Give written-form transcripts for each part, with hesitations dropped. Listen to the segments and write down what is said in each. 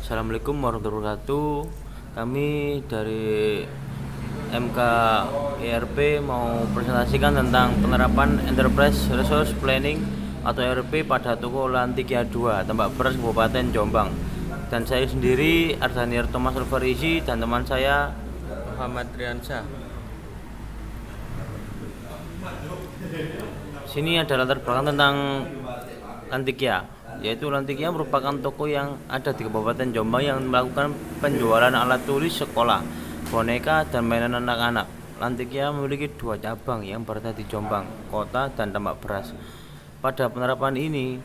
Assalamualaikum warahmatullahi wabarakatuh. Kami dari MK ERP mau presentasikan tentang penerapan Enterprise Resource Planning atau ERP pada toko Lantikia 2, Tambak Beras, Kabupaten Jombang. Dan saya sendiri Ardhanir Thomas Alfarisi dan teman saya Muhammad Riansyah. Sini ada latar belakang tentang Lantikia, yaitu Lantikia merupakan toko yang ada di Kabupaten Jombang yang melakukan penjualan alat tulis sekolah, boneka, dan mainan anak-anak. Lantikia memiliki 2 cabang yang berada di Jombang Kota dan Tambak Beras. Pada penerapan ini,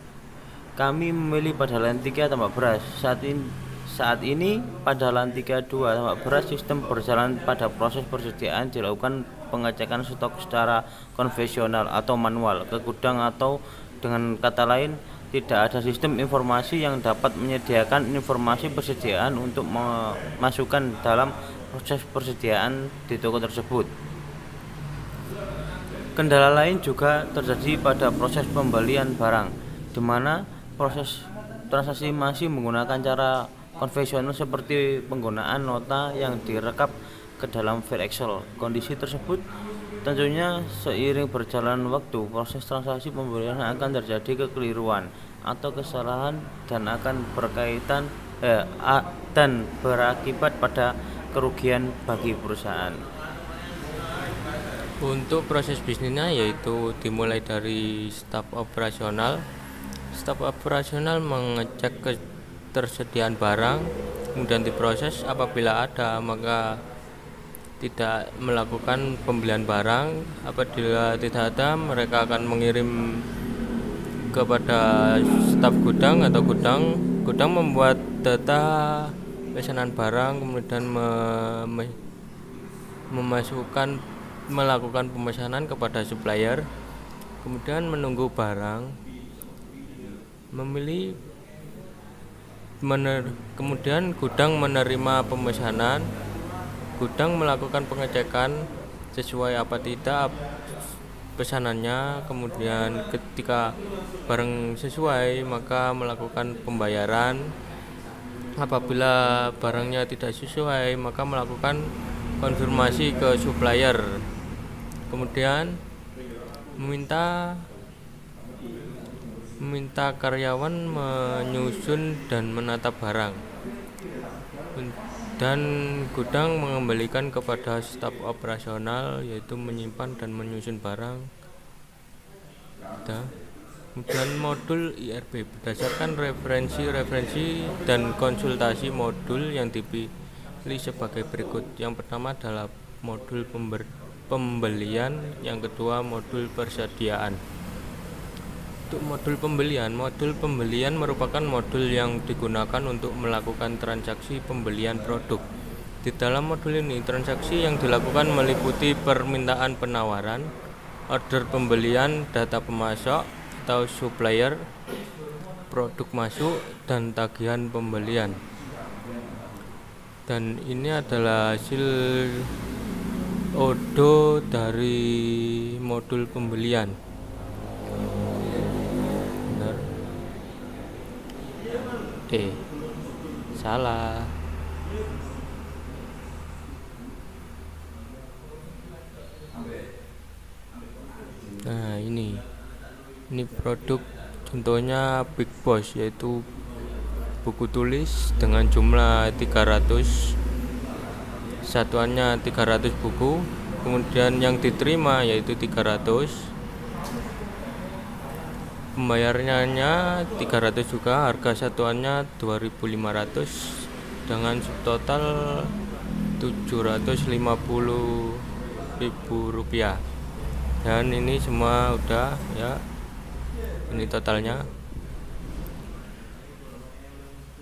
kami memilih pada Lantikia Tambak Beras. Saat ini pada Lantikia 2 Tambak Beras, sistem berjalan pada proses persediaan dilakukan pengecekan stok secara konvensional atau manual ke gudang, atau dengan kata lain, tidak ada sistem informasi yang dapat menyediakan informasi persediaan untuk memasukkan dalam proses persediaan di toko tersebut. Kendala lain juga terjadi pada proses pembelian barang, di mana proses transaksi masih menggunakan cara konvensional seperti penggunaan nota yang direkap ke dalam file Excel. Kondisi tersebut tentunya seiring berjalan waktu, proses transaksi pembelian akan terjadi kekeliruan atau kesalahan dan akan berakibat pada kerugian bagi perusahaan. Untuk proses bisnisnya yaitu dimulai dari staf operasional. Staf operasional mengecek ketersediaan barang, kemudian diproses. Apabila ada, maka tidak melakukan pembelian barang. Apabila tidak ada, mereka akan mengirim kepada staf gudang atau gudang membuat data pesanan barang, kemudian melakukan pemesanan kepada supplier, kemudian menunggu barang, kemudian gudang menerima pemesanan. Gudang melakukan pengecekan sesuai apa tidak pesanannya, kemudian ketika barang sesuai maka melakukan pembayaran. Apabila barangnya tidak sesuai maka melakukan konfirmasi ke supplier, kemudian meminta karyawan menyusun dan menata barang, dan gudang mengembalikan kepada staf operasional, yaitu menyimpan dan menyusun barang. Kemudian modul IRP berdasarkan referensi dan konsultasi modul yang dipilih sebagai berikut. Yang pertama adalah modul pembelian, yang kedua modul persediaan. Untuk modul pembelian merupakan modul yang digunakan untuk melakukan transaksi pembelian produk. Di dalam modul ini, transaksi yang dilakukan meliputi permintaan penawaran, order pembelian, data pemasok atau supplier, produk masuk, dan tagihan pembelian. Dan ini adalah hasil odo dari modul pembelian. Salah. Nah, ini produk contohnya Big Boss, yaitu buku tulis dengan jumlah 300, satuannya 300 buku. Kemudian yang diterima yaitu 300. Pembayarannya 300 juga, harga satuannya 2.500 dengan subtotal Rp750.000. Dan ini semua udah ya. Ini totalnya.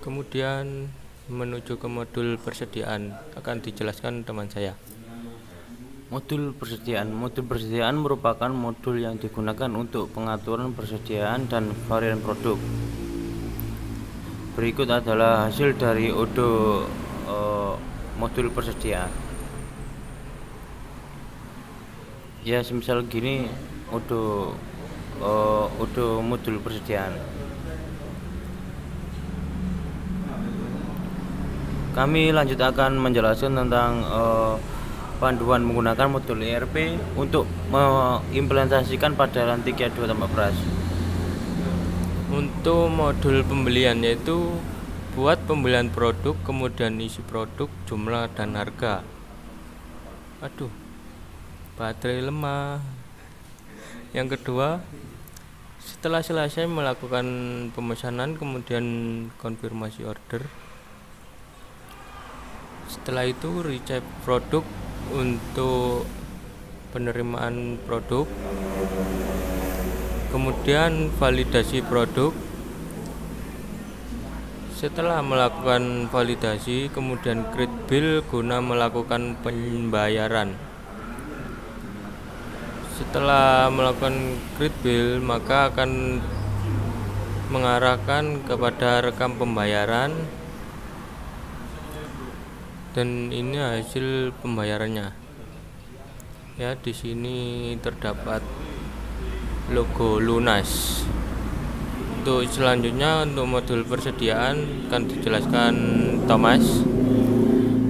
Kemudian menuju ke modul persediaan akan dijelaskan teman saya. Modul persediaan merupakan modul yang digunakan untuk pengaturan persediaan dan varian produk. Berikut adalah hasil dari odo modul persediaan. Ya, semisal gini, odo modul persediaan. Kami lanjut akan menjelaskan tentang panduan menggunakan modul ERP untuk mengimplementasikan pada Lantikia 2 tambah beras. Untuk modul pembelian yaitu buat pembelian produk, kemudian isi produk, jumlah dan harga. Aduh, baterai lemah. Yang kedua, setelah selesai melakukan pemesanan, kemudian konfirmasi order. Setelah itu receipt produk untuk penerimaan produk, kemudian validasi produk. Setelah melakukan validasi, kemudian create bill guna melakukan pembayaran. Setelah melakukan create bill, maka akan mengarahkan kepada rekam pembayaran, dan ini hasil pembayarannya. Ya, di sini terdapat logo Lunas. Untuk selanjutnya, untuk modul persediaan akan dijelaskan Thomas.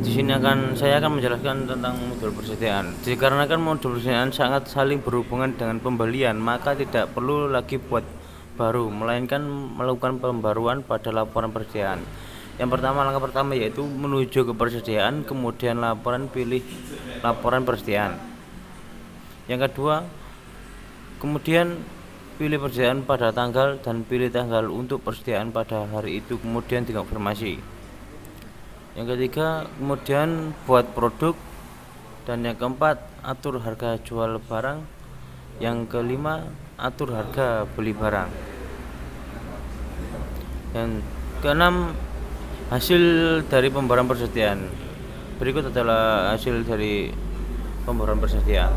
Di sini saya akan menjelaskan tentang modul persediaan. Dikarenakan modul persediaan sangat saling berhubungan dengan pembelian, maka tidak perlu lagi buat baru, melainkan melakukan pembaruan pada laporan persediaan. Langkah pertama yaitu menuju ke persediaan, kemudian pilih laporan persediaan. Yang kedua, kemudian pilih persediaan pada tanggal dan pilih tanggal untuk persediaan pada hari itu, kemudian dikonfirmasi. Yang ketiga, kemudian buat produk. Dan yang keempat, atur harga jual barang. Yang kelima, atur harga beli barang. Dan keenam, hasil dari pembaruan persediaan. Berikut adalah hasil dari pembaruan persediaan.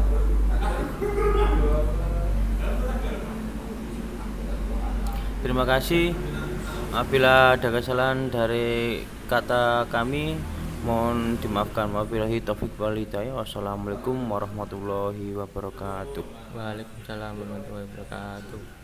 Terima kasih. Apabila ada kesalahan dari kata kami, mohon dimaafkan. Wabillahi taufiq wal hidayah. Wassalamualaikum warahmatullahi wabarakatuh. Waalaikumsalam warahmatullahi wabarakatuh.